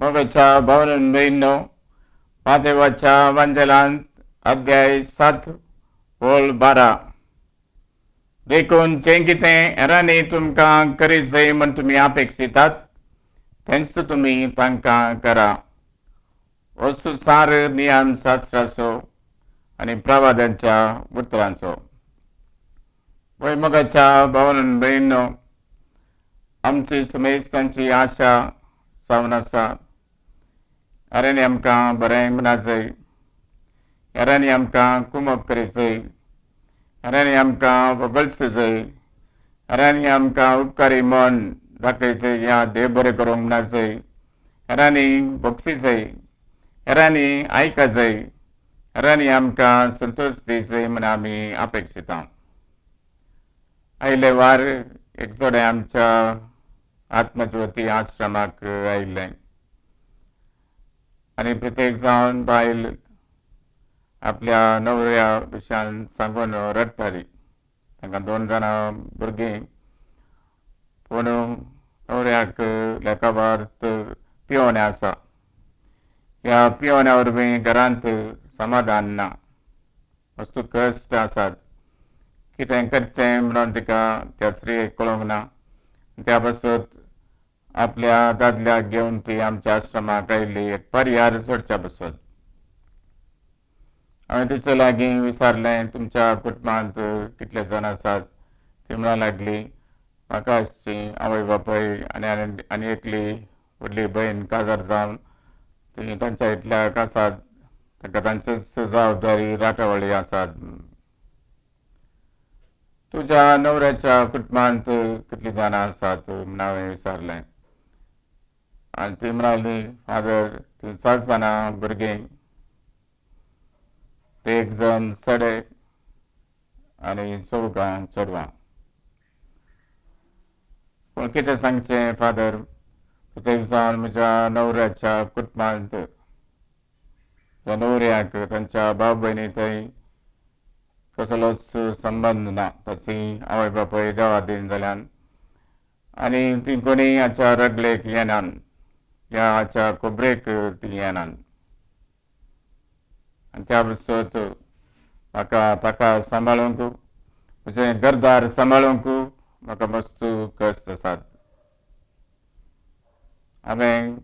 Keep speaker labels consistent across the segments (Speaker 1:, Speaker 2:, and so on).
Speaker 1: मोगाच्या भावनां बहिणो, मातेवाच्या वंजलांत अध्याय 7 ओळ 12. देखून जें कितें हेरांनी तुमकां करीत जाय म्हण तुमी अपेक्षितात तेंच तुमी तांकां करा. हो सार नियम शास्त्राचो आनी प्रवाद्यांच्या उतरांचो. मोगाच्या भावनां बहिणो, आमची समेस्तांची आशा जावन आसा. हेरांनी आमकां बरें म्हणा जाय, हेरांनी आमकां कुमक करीत जाय, हेरांनी आमकां वगळच जाय, हेरांनी आमकां उपकारी मन दाखय जाय या देव बरें करूंक म्हणा जाय, हेरांनी बक्षी जाय, हेरांनी आयका जाय, हेरांनी आमकां संतोश दी जाय म्हण आमी अपेक्षिता. आयले वार एक जोडे आमच्या आत्मज्योती आश्रमाक आयिल्लें आनी प्रत्येक जावन बायल आपल्या नवऱ्या विशयान सांगून रडटाली. तांकां 2 जाणां भुरगीं, पूण नवऱ्याक लेकावार्थ पिवोवणें आसा. ह्या पिवोवण्या वरवीं घरांत समाधान ना, वस्तू कश्ट आसात. कितें करचें म्हणून तिका त्या स्त्रीक कळूंक ना. त्या पासत आपल्या दादल्याक घेवन ती आमच्या आश्रमाक आयिल्ली एक पर्यार सोडच्या पासत. हांवें तिचे लागीं विचारलें, तुमच्या कुटुंबांत कितले जाण आसात? ती म्हणूंक लागली, म्हाका आसची आवय बापूय आनी एकली व्हडली भयण काजार जावन ती तांच्या इतल्याक आसात. तांकां तांचीच जबाबदारी राखवाळी आसात. तुज्या नवऱ्याच्या कुटुंबांत कितलीं जाणां आसात म्हूण हांवें विचारलें. आनी ती म्हणाली, फादर, ती 7 जाणां भुरगीं, 1 जण चेडे आनी 14 चेडवां. पूण कितें सांगचें फादर, प्रत्येक जावन म्हज्या नवऱ्याच्या कुटुंबांत त्या नवऱ्याक तांच्या भाव भयणी थंय कसलोच संबंद ना. ताची आवय बापूय देवादीन जाल्यान आनी ती कोणी हाच्या रगलेक येनान, या हाच्या खोबरेक ती येनान. आनी त्या पासत म्हाका ताका सांबाळूंक, म्हजें घरदार सांबाळूंक म्हाका मस्त कश्ट आसात. हांवें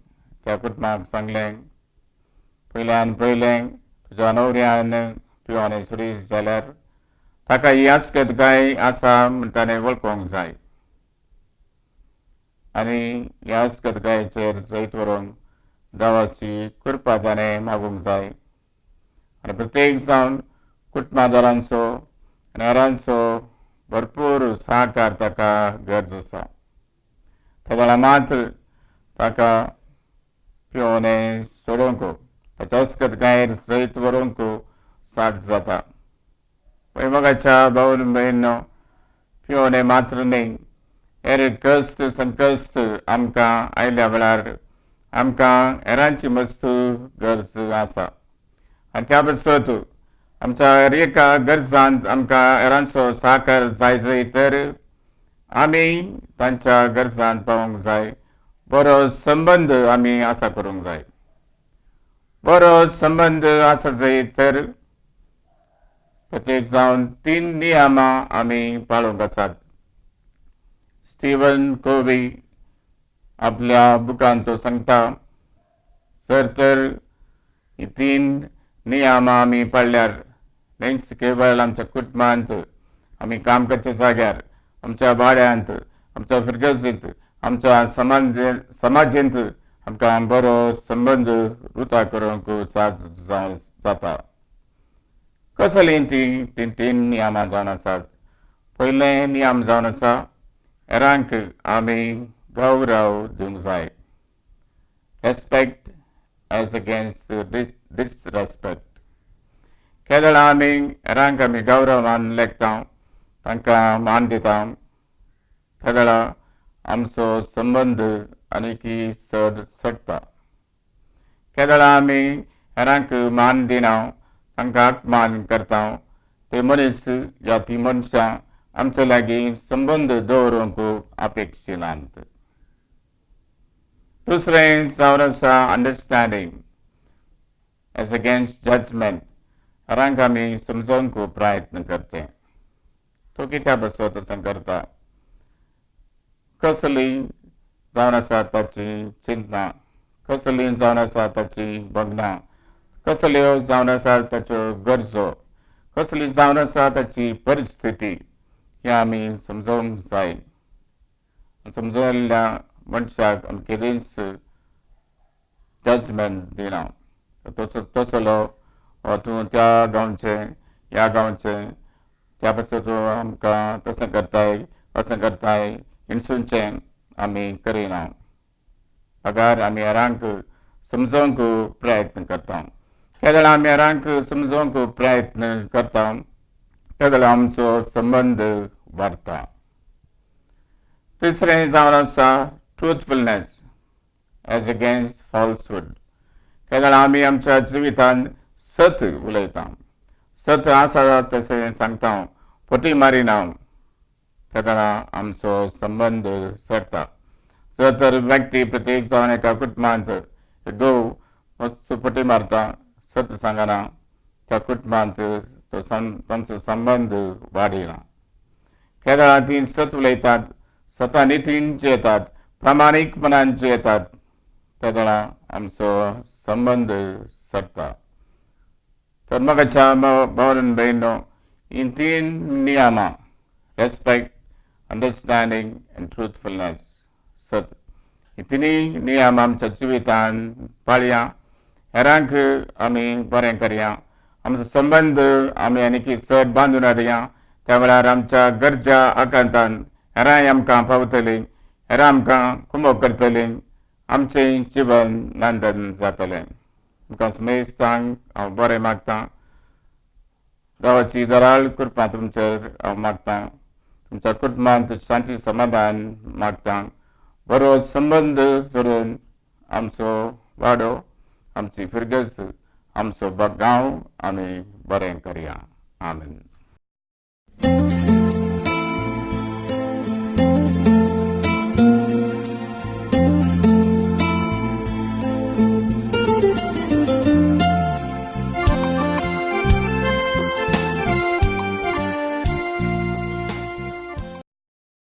Speaker 1: त्या कुटुंबाक सांगलें, पयल्यान पयलें तुज्या नवऱ्यान पिवोवणें सोडीत जाल्यार ताका ही आसकतकाय आसा म्हूण ताणें वळखूंक जाय. आनी ह्या आसकतकायेचेर जैत व्हरून देवाची कृपा ताणें मागूंक जाय. आनी प्रत्येक जावन कुटुंबादारांचो आनी हेरांचो भरपूर सहकार ताका गरज आसा. त्या वेळार मात्र ताका पिवोवणें सोडूंक, ताच्या आसकतकायेर जैत व्हरूंक साद जाता. मोगाच्या भाव भयणो, पिवोवणें मात्र न्ही, हेर कश्ट संकश्ट आमकां आयल्या वेळार आमकां हेरांची मस्त गरज आसा. आनी त्या पासत आमच्या हर एका गरजांत आमकां हेरांचो सहकार जाय जाय तर आमी तांच्या गरजांत पावूंक जाय. बरो संबंद आमी आसा करूंक जाय. बरो संबंद आसा जाय तर प्रत्येक जावन 3 नियमां आमी पाळूंक आसात. स्टीवन कोवी आपल्या बुकांत तो सांगता, जर तर ही 3 नियमां आमी पाळल्यार न्हयच केवळ आमच्या कुटुंबांत, आमी काम करच्या जाग्यार, आमच्या भाड्यांत, आमच्या फिरगजींत, आमच्या समाजींत आमकां बरो संबंद उरता करूंक जाता. कसलीं ती 3 नियमां जावन आसात. पयलें नियम जावन आसा, हेरांक आमी गौरव दिवंक जाय. Respect as against disrespect. केदळ आमी हेरांक आमी गौरवान लेखता, तांकां मान दिता, त्या वेळार आमचो संबंद आनीक चड सडटा. केदळ आमी हेरांक मान दिना, तांकां अपमान करता, ते मनीस या ती मनशां आमचे लागीं संबंद दवरूंक अपेक्षिनात. दुसरें जावन आसा अंडरस्टँडिंग एज अगेन्स्ट जजमेंट. हेरांक आमी समजोवंक प्रयत्न करचे. तो कित्या बसो तसो करता. कसली जावन आसा ताची चिंतना, कसली जावन आसा ताची भगनां, कसल्यो जावन आसा ताच्यो गरजो, कसली जावन आसा ताची परिस्थिती हे आमी समजोवंक जाय. समजलेल्या मनशाक आमी केदींच जजमेंट दिना. तसलो तूं त्या गांवचे ह्या गांवचे त्या पासून तूं आमकां तशें करताय अशें करताय हिणसूनचें आमी करिना. अगार आमी हेरांक समजोवंक प्रयत्न करता. केन्ना आमी हेरांक समजोवंक प्रयत्न करता तेन्ना आमचो संबंद वाडटा. तिसरें जावन आसा ट्रुथफुलनेस एज अगेन्स्ट फॉल्सहूड. केन्ना आमी आमच्या जिवितांत सत उलयता, सत आसा तशें सांगता, फटी मारिना, तेन्ना आमचो संबंद सडटा. जर तर व्यक्ती प्रत्येक जावन एका कुटुंबांत घोव मस्त फटी मारता, सत सांगना, त्या कुटुंबांत तांचो संबंद वाडिना. केन्ना ती सत उलयतात, स्वता नितीन जियेतात, प्रामाणीकपणान जियेतात, तेन्ना आमचो संबंद सडटा. तर मोगाच्या भावन भयणो, ही तीन नियमां रेस्पेक्ट, अंडरस्टँडिंग एंड ट्रुथफुलनेस सत, ही तिनूय नियम आमच्या जिवितांत पाळया. हेरांक आमी बरें करया, आमचो संबंद आमी आनीक चड बांदून हाडया. त्या वेळार आमच्या गरजा आकांतान हेरांय आमकां पावतलीं, हेरां आमकां कुमोग करतलीं, आमचें जिवन नंदन जातलें. तुमकां मेस्तांक हांव बरें मागतां. देवाची दराळ कृपा तुमचेर हांव मागतां. तुमच्या कुटुंबांत शांती समाधान मागतां. बरो संबंद जोडून आमचो वाडो, आमची फिरगस, आमचो गांव आमी बरें करया. आमेन.